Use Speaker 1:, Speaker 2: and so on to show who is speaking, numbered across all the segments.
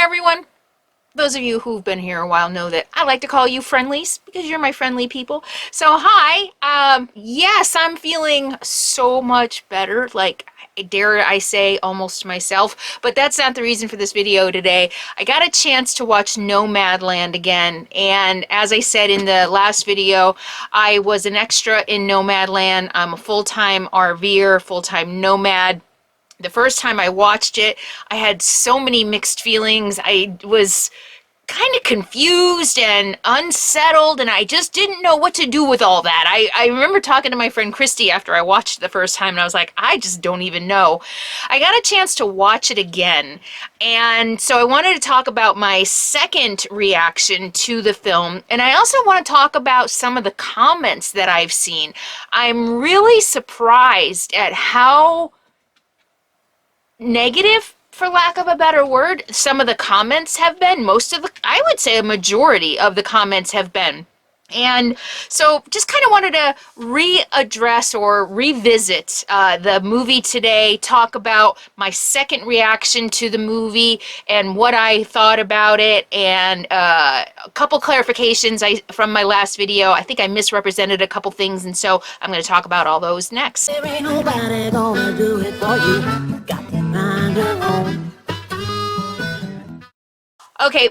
Speaker 1: everyone. Those of you who've been here a while know that I like to call you friendlies because you're my friendly people. So hi, yes, I'm feeling so much better, like dare I say almost myself, but that's not the reason for this video today. I got a chance to watch Nomadland again, and as I said in the last video, I was an extra in Nomadland. I'm a full-time RVer, full-time nomad. The first time I watched it, I had so many mixed feelings. I was kind of confused and unsettled, and I just didn't know what to do with all that. I remember talking to my friend Christy after I watched it the first time, and I was like, I just don't even know. I got a chance to watch it again, and so I wanted to talk about my second reaction to the film, and I also want to talk about some of the comments that I've seen. I'm really surprised at how negative, for lack of a better word, some of the comments have been. I would say a majority of the comments have been. And so just kind of wanted to readdress or revisit the movie today, talk about my second reaction to the movie and what I thought about it, and a couple clarifications from my last video. I think I misrepresented a couple things, and so I'm going to talk about all those next.
Speaker 2: There ain't nobody gonna do it for you. Got to mind your own.
Speaker 1: Okay,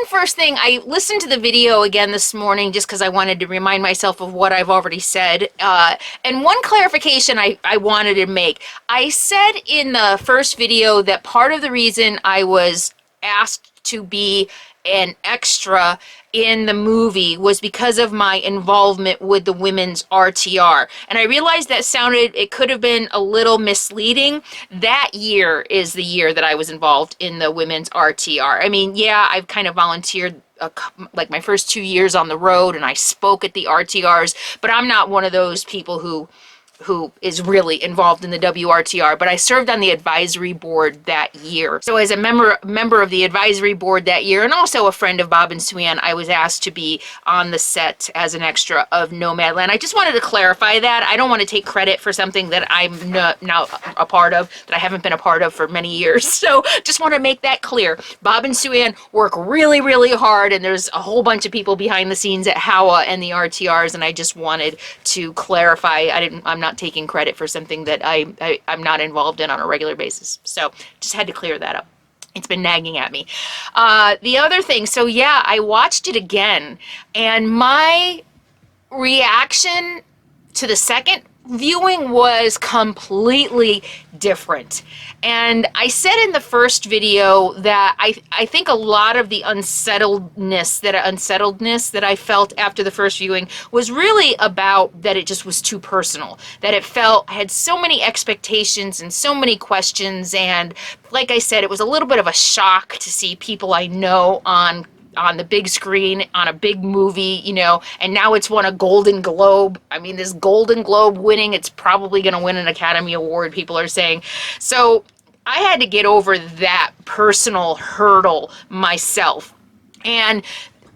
Speaker 1: first thing, I listened to the video again this morning just because I wanted to remind myself of what I've already said. And one clarification I wanted to make. I said in the first video that part of the reason I was asked to be an extra in the movie was because of my involvement with the women's RTR. And I realized it could have been a little misleading. That year is the year that I was involved in the women's RTR. I mean, yeah, I've kind of volunteered like my first 2 years on the road, and I spoke at the RTRs, but I'm not one of those people who is really involved in the WRTR, but I served on the advisory board that year. So as a member of the advisory board that year, and also a friend of Bob and Sue Ann, I was asked to be on the set as an extra of Nomadland. I just wanted to clarify that. I don't want to take credit for something that I'm now a part of, that I haven't been a part of for many years. So just want to make that clear. Bob and Sue Ann work really, really hard, and there's a whole bunch of people behind the scenes at HOWA and the RTRs, and I just wanted to clarify. I'm not taking credit for something that I'm not involved in on a regular basis. So just had to clear that up. It's been nagging at me. The other thing, so yeah, I watched it again, and my reaction to the second viewing was completely different. And I said in the first video that I think a lot of the unsettledness that I felt after the first viewing was really about that it just was too personal, that I had so many expectations and so many questions, and like I said, it was a little bit of a shock to see people I know on the big screen, on a big movie, you know, and now it's won a Golden Globe. I mean, this Golden Globe winning, it's probably going to win an Academy Award, people are saying. So I had to get over that personal hurdle myself. And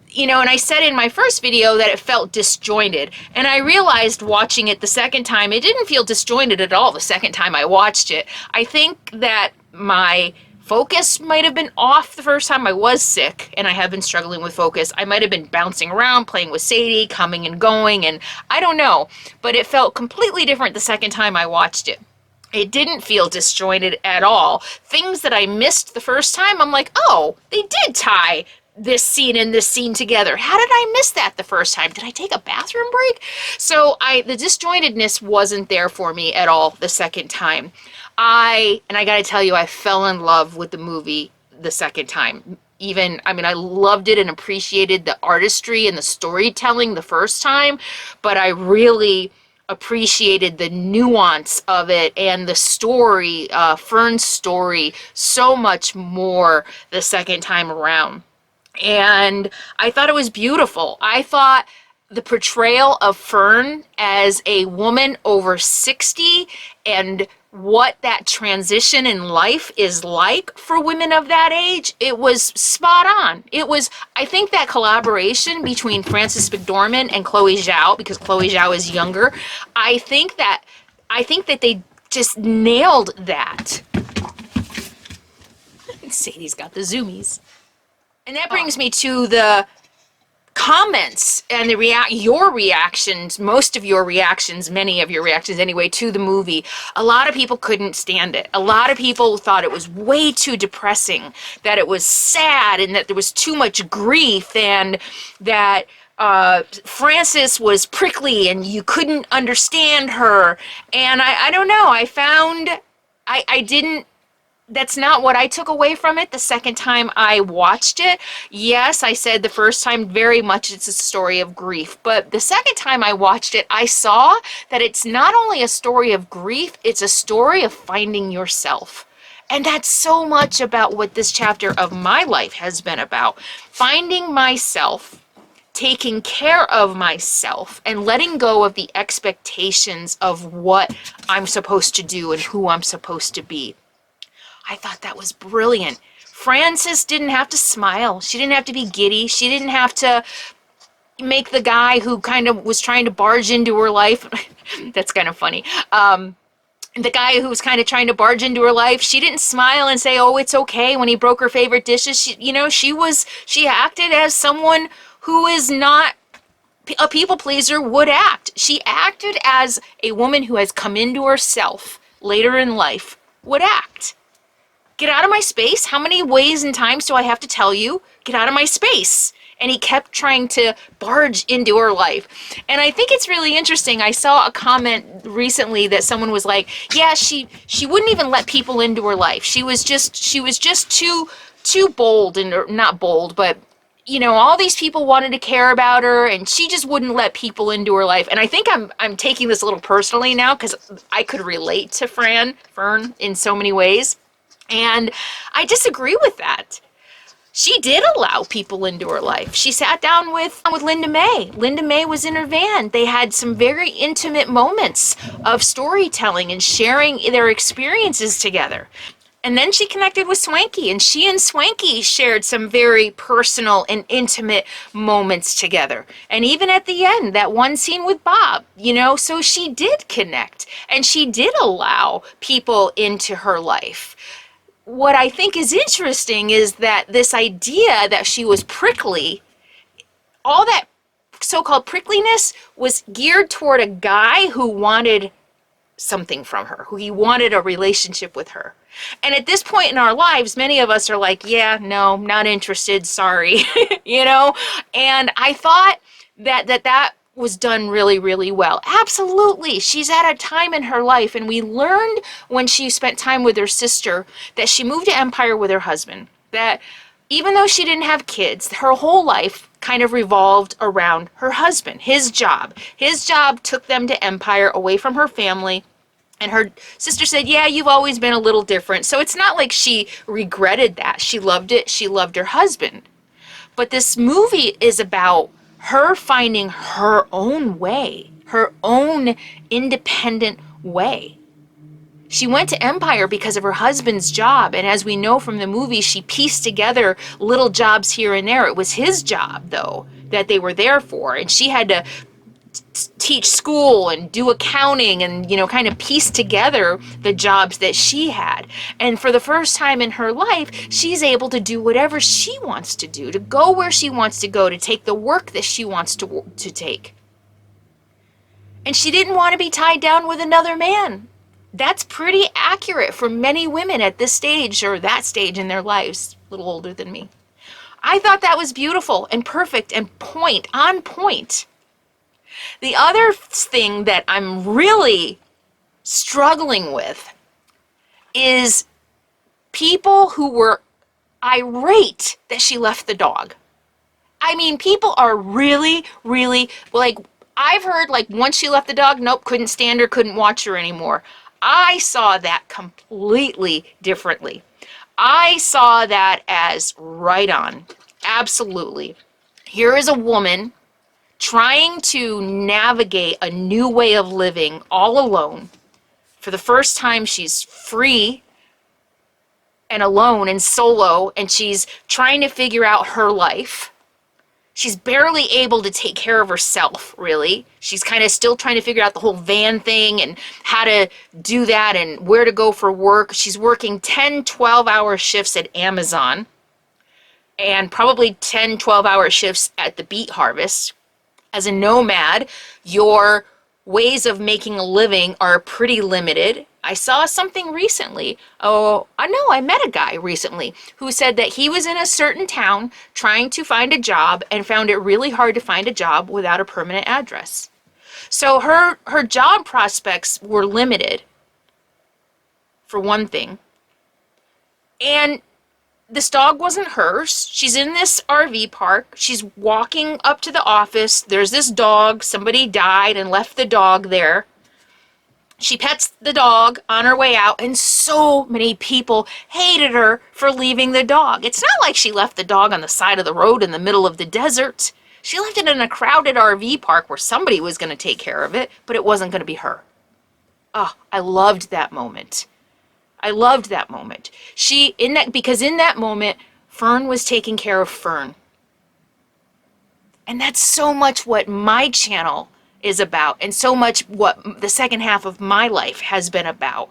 Speaker 1: you know, and I said in my first video that it felt disjointed, and I realized watching it the second time, it didn't feel disjointed at all the second time I watched it. I think that my focus might have been off the first time. I was sick, and I have been struggling with focus. I might have been bouncing around, playing with Sadie, coming and going, and I don't know. But it felt completely different the second time I watched it. It didn't feel disjointed at all. Things that I missed the first time, I'm like, oh, they did tie this scene and this scene together. How did I miss that the first time? Did I take a bathroom break? So the disjointedness wasn't there for me at all the second time. I gotta tell you, I fell in love with the movie the second time. I loved it and appreciated the artistry and the storytelling the first time, but I really appreciated the nuance of it and the story, Fern's story, so much more the second time around. And I thought it was beautiful. I thought the portrayal of Fern as a woman over 60 and what that transition in life is like for women of that age, it was spot on. I think that collaboration between Frances McDormand and Chloe Zhao, because Chloe Zhao is younger, I think that they just nailed that. Sadie's got the zoomies. And that brings me to the comments and your reactions, most of your reactions, many of your reactions anyway, to the movie. A lot of people couldn't stand it. A lot of people thought it was way too depressing, that it was sad, and that there was too much grief, and that Frances was prickly and you couldn't understand her. And I don't know, I didn't, that's not what I took away from it the second time I watched it. Yes, I said the first time very much it's a story of grief, but the second time I watched it, I saw that it's not only a story of grief, it's a story of finding yourself. And that's so much about what this chapter of my life has been about. Finding myself, taking care of myself, and letting go of the expectations of what I'm supposed to do and who I'm supposed to be. I thought that was brilliant. Frances didn't have to smile. She didn't have to be giddy. She didn't have to make the guy who kind of was trying to barge into her life. That's kind of funny. The guy who was kind of trying to barge into her life, she didn't smile and say, oh, it's okay when he broke her favorite dishes. She acted as someone who is not a people pleaser would act. She acted as a woman who has come into herself later in life would act. Get out of my space. How many ways and times do I have to tell you? Get out of my space. And he kept trying to barge into her life. And I think it's really interesting. I saw a comment recently that someone was like, yeah, she wouldn't even let people into her life. She was just too bold, and not bold, but all these people wanted to care about her, and she just wouldn't let people into her life. And I think I'm taking this a little personally now, because I could relate to Fern in so many ways. And I disagree with that. She did allow people into her life. She sat down with Linda May. Linda May was in her van. They had some very intimate moments of storytelling and sharing their experiences together. And then she connected with Swanky, and she and Swanky shared some very personal and intimate moments together. And even at the end, that one scene with Bob, so she did connect, and she did allow people into her life. What I think is interesting is that this idea that she was prickly, all that so-called prickliness was geared toward a guy who wanted something from her, who he wanted a relationship with her. And at this point in our lives, many of us are like, yeah, no, not interested, sorry, And I thought that was done really, really well. Absolutely. She's at a time in her life, and we learned when she spent time with her sister that she moved to Empire with her husband, that even though she didn't have kids, her whole life kind of revolved around her husband, his job. His job took them to Empire away from her family. And her sister said, yeah, you've always been a little different. So it's not like she regretted that. She loved it. She loved her husband. But this movie is about her finding her own way, her own independent way. She went to Empire because of her husband's job, and as we know from the movie, she pieced together little jobs here and there. It was his job, though, that they were there for, and she had to teach school and do accounting and, kind of piece together the jobs that she had. And for the first time in her life, she's able to do whatever she wants to do, to go where she wants to go, to take the work that she wants to take. And she didn't want to be tied down with another man. That's pretty accurate for many women at this stage, or that stage in their lives, a little older than me. I thought that was beautiful and perfect and on point. The other thing that I'm really struggling with is people who were irate that she left the dog. I mean, people are really, really, like, I've heard, like, once she left the dog, nope, couldn't stand her, couldn't watch her anymore. I saw that completely differently. I saw that as right on. Absolutely. Here is a woman trying to navigate a new way of living all alone. For the first time, she's free and alone and solo, and she's trying to figure out her life. She's barely able to take care of herself, really. She's kind of still trying to figure out the whole van thing and how to do that and where to go for work. She's working 10, 12-hour shifts at Amazon. and probably 10, 12-hour shifts at the beet harvest. As a nomad, your ways of making a living are pretty limited. I saw something recently. Oh, I know, I met a guy recently who said that he was in a certain town trying to find a job and found it really hard to find a job without a permanent address. So her job prospects were limited, for one thing. And this dog wasn't hers. She's in this RV park. She's walking up to the office. There's this dog. Somebody died and left the dog there. She pets the dog on her way out, and so many people hated her for leaving the dog. It's not like she left the dog on the side of the road in the middle of the desert. She left it in a crowded RV park where somebody was going to take care of it, but it wasn't going to be her. Oh, I loved that moment. I loved that moment. Because in that moment, Fern was taking care of Fern. And that's so much what my channel is about, and so much what the second half of my life has been about.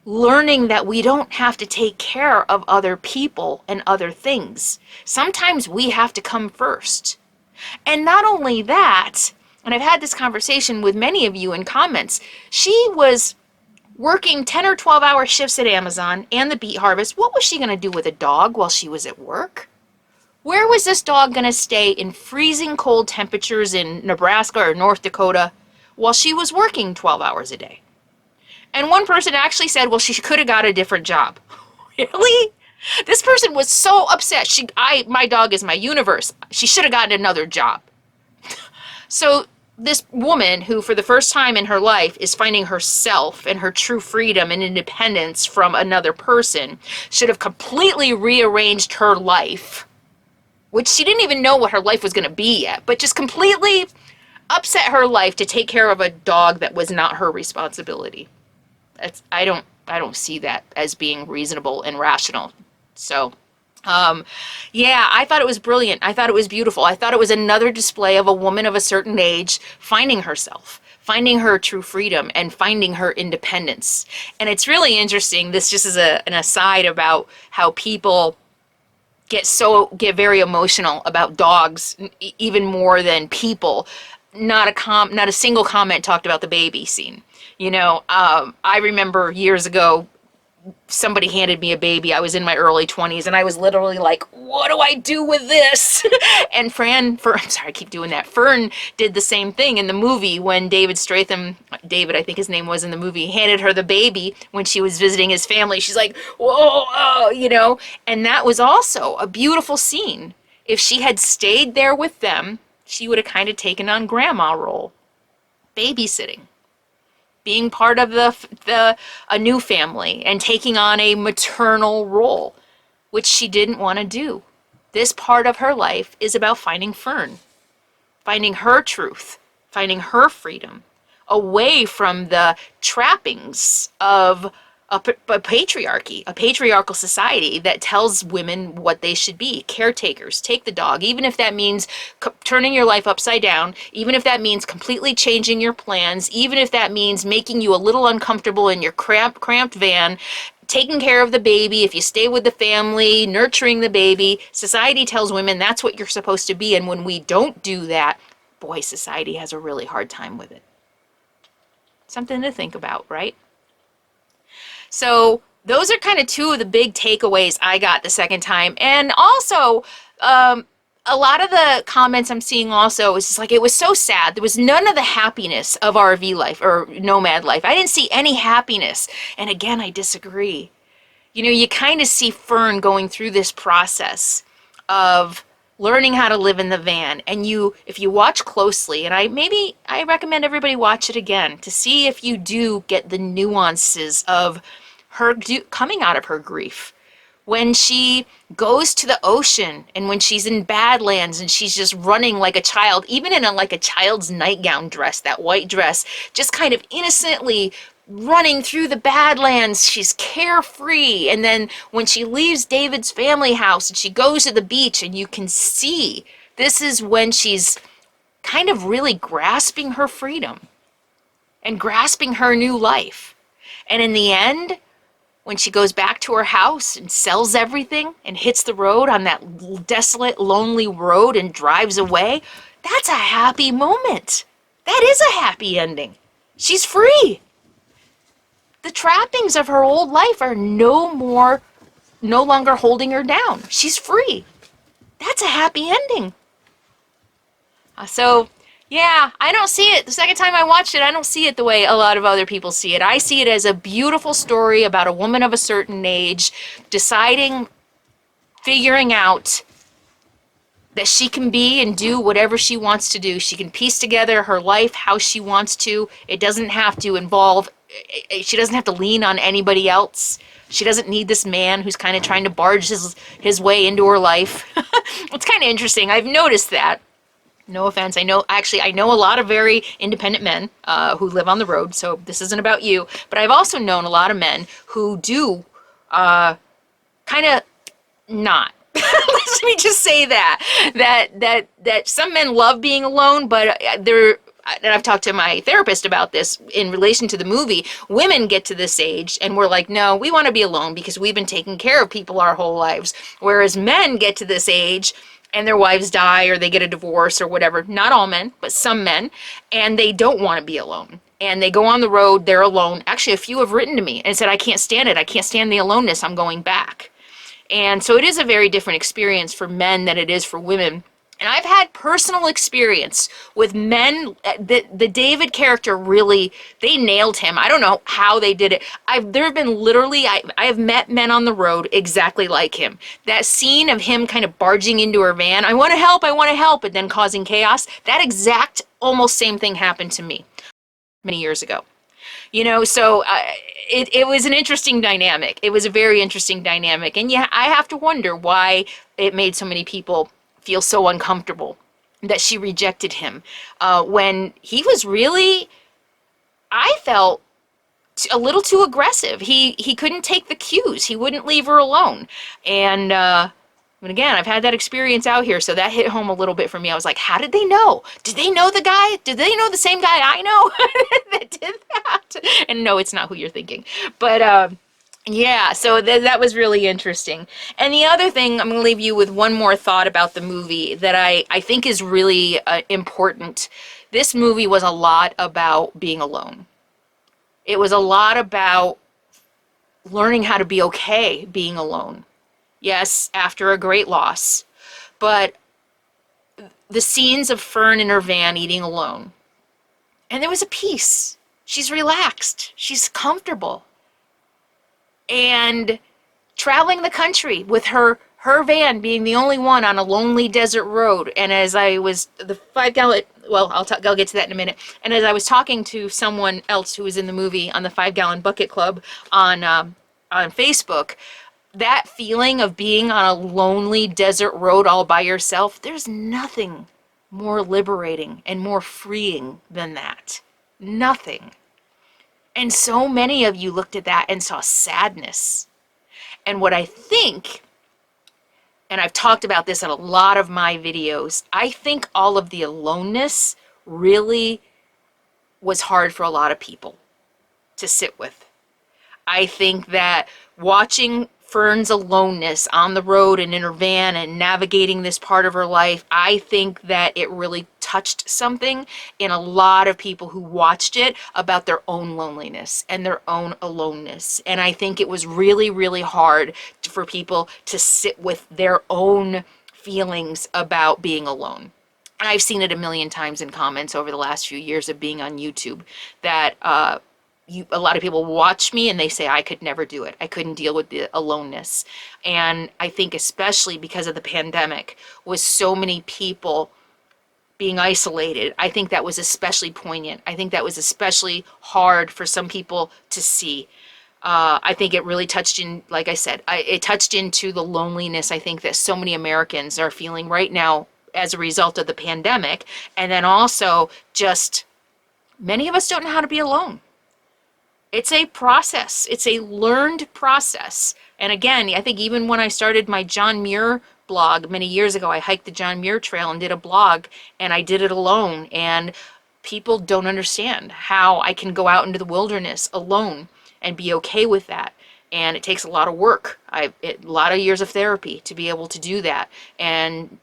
Speaker 1: Learning that we don't have to take care of other people and other things. Sometimes we have to come first. And not only that, and I've had this conversation with many of you in comments, she was working 10 or 12-hour shifts at Amazon and the beet harvest. What was she going to do with a dog while she was at work? Where was this dog going to stay in freezing cold temperatures in Nebraska or North Dakota while she was working 12 hours a day? And one person actually said, well, she could have got a different job. Really? This person was so upset. My dog is my universe. She should have gotten another job. So this woman who for the first time in her life is finding herself and her true freedom and independence from another person should have completely rearranged her life, which she didn't even know what her life was going to be yet, but just completely upset her life to take care of a dog that was not her responsibility. I don't see that as being reasonable and rational. So yeah, I thought it was brilliant. I thought it was beautiful. I thought it was another display of a woman of a certain age finding herself, finding her true freedom, and finding her independence. And it's really interesting. This just is an aside about how people get very emotional about dogs, even more than people. Not a single comment talked about the baby scene. You know, I remember years ago, somebody handed me a baby. I was in my early 20s, and I was literally like, what do I do with this? And I'm sorry, I keep doing that. Fern did the same thing in the movie when David, I think his name was in the movie, handed her the baby when she was visiting his family. She's like, whoa, oh, you know, and that was also a beautiful scene. If she had stayed there with them, she would have kind of taken on grandma role, babysitting, being part of a new family and taking on a maternal role, which she didn't want to do. This part of her life is about finding Fern, finding her truth, finding her freedom, away from the trappings of a patriarchy, a patriarchal society that tells women what they should be. Caretakers, take the dog, even if that means turning your life upside down, even if that means completely changing your plans, even if that means making you a little uncomfortable in your cramped van, taking care of the baby, if you stay with the family, nurturing the baby. Society tells women that's what you're supposed to be, and when we don't do that, boy, society has a really hard time with it. Something to think about, right? So those are kind of two of the big takeaways I got the second time. And also, a lot of the comments I'm seeing also is just like, it was so sad. There was none of the happiness of RV life or nomad life. I didn't see any happiness. And again, I disagree. You know, you kind of see Fern going through this process of learning how to live in the van. And if you watch closely, and I recommend everybody watch it again to see if you do get the nuances of her coming out of her grief. When she goes to the ocean and when she's in Badlands and she's just running like a child, even in like a child's nightgown dress, that white dress, just kind of innocently running through the Badlands, she's carefree. And then when she leaves David's family house and she goes to the beach, and you can see this is when she's kind of really grasping her freedom and grasping her new life. And in the end, when she goes back to her house and sells everything and hits the road on that desolate, lonely road and drives away, that's a happy moment. That is a happy ending. She's free. The trappings of her old life are no longer holding her down. She's free. That's a happy ending. So, yeah, I don't see it. The second time I watched it, I don't see it the way a lot of other people see it. I see it as a beautiful story about a woman of a certain age deciding, figuring out that she can be and do whatever she wants to do. She can piece together her life how she wants to. It doesn't have to involve, she doesn't have to lean on anybody else. She doesn't need this man who's kind of trying to barge his way into her life. It's kind of interesting. I've noticed that. No offense. I know a lot of very independent men who live on the road, so this isn't about you. But I've also known a lot of men who do kind of not. Let me just say that some men love being alone, but and I've talked to my therapist about this in relation to the movie. Women get to this age and we're like, no, we want to be alone because we've been taking care of people our whole lives. Whereas men get to this age and their wives die or they get a divorce or whatever. Not all men, but some men. And they don't want to be alone. And they go on the road, they're alone. Actually, a few have written to me and said, I can't stand it. I can't stand the aloneness. I'm going back. And so it is a very different experience for men than it is for women. And I've had personal experience with men. The David character really, they nailed him. I don't know how they did it. There have been literally, I have met men on the road exactly like him. That scene of him kind of barging into her van, I want to help, and then causing chaos, that exact almost same thing happened to me many years ago. You know, so it was an interesting dynamic. It was a very interesting dynamic. And yeah, I have to wonder why it made so many people feel so uncomfortable that she rejected him when he was really, I felt, a little too aggressive. He couldn't take the cues. He wouldn't leave her alone. And again, I've had that experience out here, so that hit home a little bit for me. I was like, how did they know? Did they know the guy? Did they know the same guy I know that did that? And no, it's not who you're thinking. But yeah, so that was really interesting. And the other thing, I'm going to leave you with one more thought about the movie that I think is really important. This movie was a lot about being alone. It was a lot about learning how to be okay being alone. Yes, after a great loss. But the scenes of Fern in her van eating alone. And there was a peace. She's relaxed. She's comfortable. And traveling the country with her van being the only one on a lonely desert road. And as I was, the 5-gallon, well, I'll get to that in a minute. And as I was talking to someone else who was in the movie on the 5-Gallon Bucket Club on Facebook, that feeling of being on a lonely desert road all by yourself, there's nothing more liberating and more freeing than that. Nothing. And so many of you looked at that and saw sadness. And what I think, and I've talked about this in a lot of my videos, I think all of the aloneness really was hard for a lot of people to sit with. I think that watching Fern's aloneness on the road and in her van and navigating this part of her life, I think that it really touched something in a lot of people who watched it about their own loneliness and their own aloneness. And I think it was really, really hard for people to sit with their own feelings about being alone. And I've seen it a million times in comments over the last few years of being on YouTube that a lot of people watch me and they say I could never do it. I couldn't deal with the aloneness. And I think especially because of the pandemic, with so many people being isolated, I think that was especially poignant. I think that was especially hard for some people to see. I think it really touched in, like I said, it touched into the loneliness I think that so many Americans are feeling right now as a result of the pandemic. And then also just many of us don't know how to be alone. It's a process. It's a learned process. And again, I think even when I started my John Muir blog many years ago, I hiked the John Muir Trail and did a blog, and I did it alone. And people don't understand how I can go out into the wilderness alone and be okay with that. and it takes a lot of work. A lot of years of therapy to be able to do that, and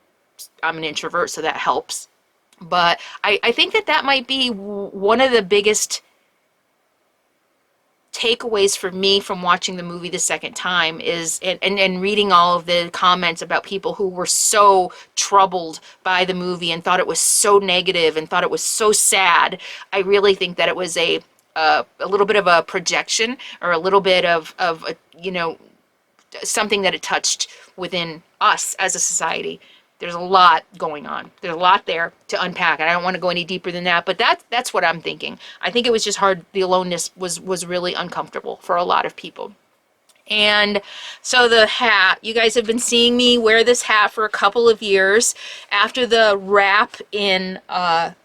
Speaker 1: I'm an introvert, so that helps. But I think that that might be one of the biggest takeaways for me from watching the movie the second time is, and reading all of the comments about people who were so troubled by the movie and thought it was so negative and thought it was so sad. I really think that it was a little bit of a projection, or a little bit of you know, something that it touched within us as a society. There's a lot going on. There's a lot there to unpack, and I don't want to go any deeper than that, but that's what I'm thinking. I think it was just hard. The aloneness was really uncomfortable for a lot of people. And so the hat, you guys have been seeing me wear this hat for a couple of years. After the wrap in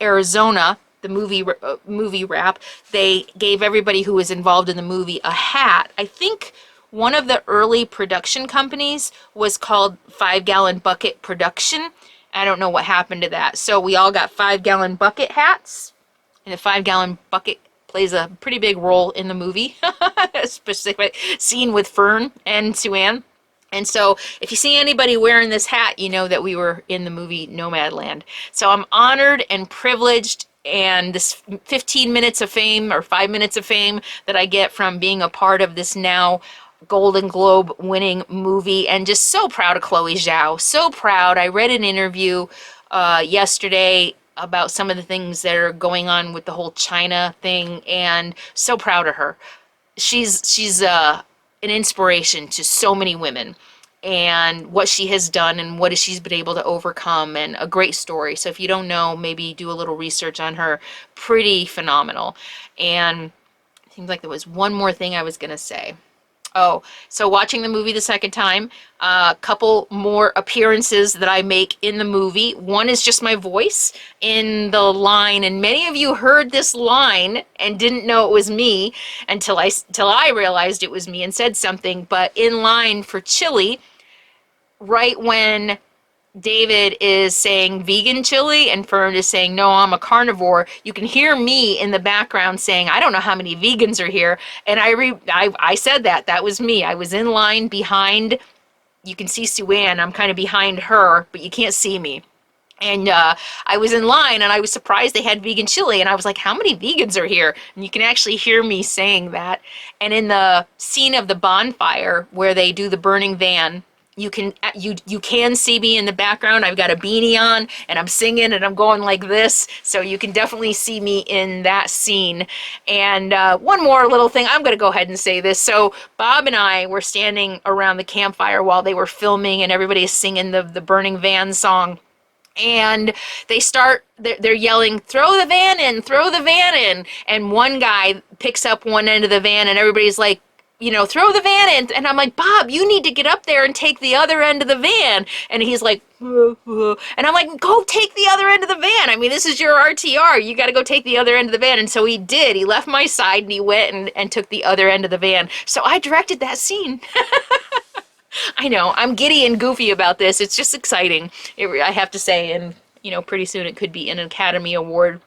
Speaker 1: Arizona, the movie wrap, they gave everybody who was involved in the movie a hat. I think one of the early production companies was called 5 Gallon Bucket Production. I don't know what happened to that. So we all got 5 Gallon Bucket hats, and the 5 Gallon Bucket plays a pretty big role in the movie, a specific scene with Fern and Sue-Ann. And so if you see anybody wearing this hat, you know that we were in the movie Nomadland. So I'm honored and privileged, and this 15 minutes of fame, or 5 minutes of fame, that I get from being a part of this now Golden Globe winning movie, and just so proud of Chloe Zhao. So proud. I read an interview yesterday about some of the things that are going on with the whole China thing, and so proud of her. She's an inspiration to so many women, and what she has done and what she's been able to overcome, and a great story. So if you don't know, maybe do a little research on her. Pretty phenomenal. And it seems like there was one more thing I was going to say. Oh, so watching the movie the second time, a couple more appearances that I make in the movie. One is just my voice in the line, and many of you heard this line and didn't know it was me until I realized it was me and said something. But in line for chili, right when David is saying vegan chili and Fern is saying, no, I'm a carnivore, you can hear me in the background saying, I don't know how many vegans are here. And I said that was me. I was in line behind, you can see Sue-Ann, I'm kind of behind her, but you can't see me. And I was in line, and I was surprised they had vegan chili, and I was like, how many vegans are here? And you can actually hear me saying that. And in the scene of the bonfire where they do the burning van, you can see me in the background. I've got a beanie on, and I'm singing, and I'm going like this, so you can definitely see me in that scene. And one more little thing, I'm going to go ahead and say this. So Bob and I were standing around the campfire while they were filming, and everybody is singing the burning van song. And they're yelling, throw the van in, throw the van in. And one guy picks up one end of the van, and everybody's like, you know, throw the van in. And I'm like, Bob, you need to get up there and take the other end of the van. And he's like, and I'm like, go take the other end of the van. I mean, this is your RTR. You got to go take the other end of the van. And so he did. He left my side, and he went and took the other end of the van. So I directed that scene. I know, I'm giddy and goofy about this. It's just exciting, I have to say. And, you know, pretty soon it could be an Academy Award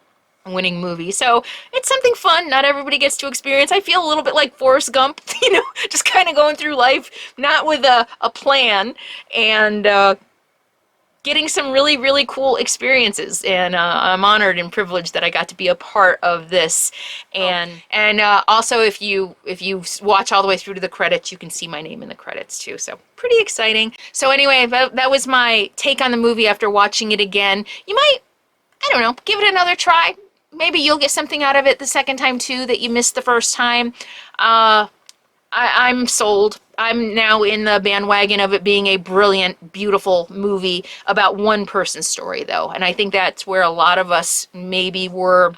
Speaker 1: winning movie. So it's something fun. Not everybody gets to experience. I feel a little bit like Forrest Gump, you know, just kind of going through life, not with a plan, and getting some really, really cool experiences. And I'm honored and privileged that I got to be a part of this. And also, if you watch all the way through to the credits, you can see my name in the credits too. So pretty exciting. So anyway, that was my take on the movie after watching it again. You might, I don't know, give it another try. Maybe you'll get something out of it the second time too that you missed the first time. I'm sold. I'm now in the bandwagon of it being a brilliant, beautiful movie about one person's story, though. And I think that's where a lot of us maybe were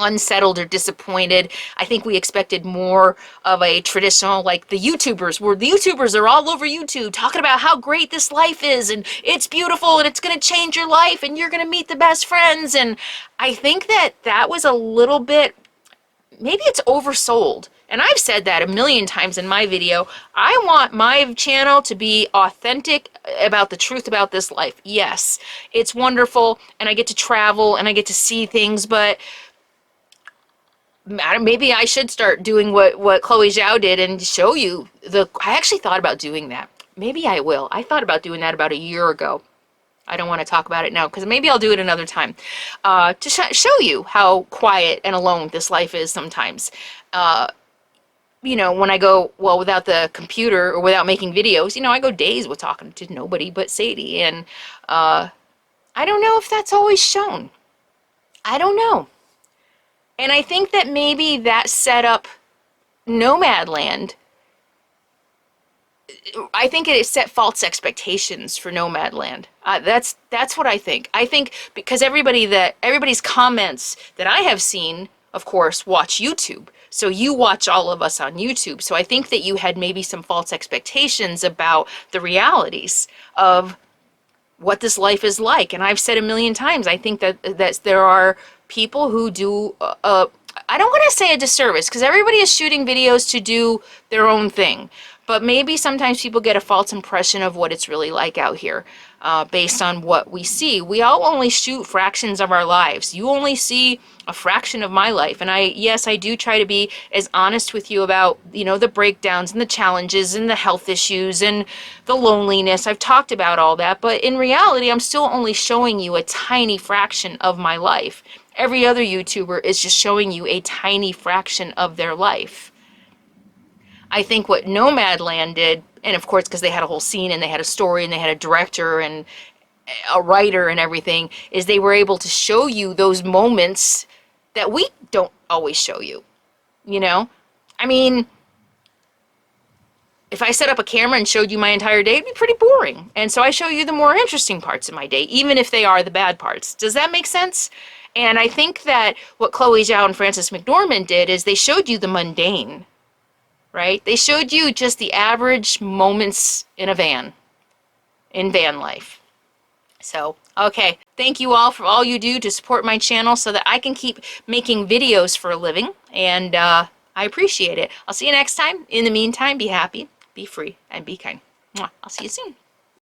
Speaker 1: unsettled or disappointed. I think we expected more of a traditional, like the YouTubers are all over YouTube talking about how great this life is, and it's beautiful, and it's going to change your life, and you're going to meet the best friends. And I think that was a little bit, maybe it's oversold. And I've said that a million times in my video. I want my channel to be authentic about the truth about this life. Yes, it's wonderful, and I get to travel, and I get to see things, but maybe I should start doing what Chloe Zhao did and show you I actually thought about doing that. Maybe I will. I thought about doing that about a year ago. I don't want to talk about it now because maybe I'll do it another time to show you how quiet and alone this life is sometimes. You know, when I go, well, without the computer or without making videos, you know, I go days with talking to nobody but Sadie. And I don't know if that's always shown. I don't know. And I think that maybe that set up Nomadland. I think it set false expectations for Nomadland. That's what I think. I think because everybody's comments that I have seen, of course, watch YouTube. So you watch all of us on YouTube. So I think that you had maybe some false expectations about the realities of what this life is like. And I've said a million times, I think that there are people who do, I don't want to say a disservice, because everybody is shooting videos to do their own thing. But maybe sometimes people get a false impression of what it's really like out here based on what we see. We all only shoot fractions of our lives. You only see a fraction of my life. And yes, I do try to be as honest with you about, you know, the breakdowns and the challenges and the health issues and the loneliness. I've talked about all that. But in reality, I'm still only showing you a tiny fraction of my life. Every other YouTuber is just showing you a tiny fraction of their life. I think what Nomadland did, and of course because they had a whole scene and they had a story and they had a director and a writer and everything, is they were able to show you those moments that we don't always show you, you know? I mean, if I set up a camera and showed you my entire day, it'd be pretty boring. And so I show you the more interesting parts of my day, even if they are the bad parts. Does that make sense? And I think that what Chloe Zhao and Frances McDormand did is they showed you the mundane. Right? They showed you just the average moments in van life. So, okay. Thank you all for all you do to support my channel so that I can keep making videos for a living. And I appreciate it. I'll see you next time. In the meantime, be happy, be free, and be kind. Mwah. I'll see you soon.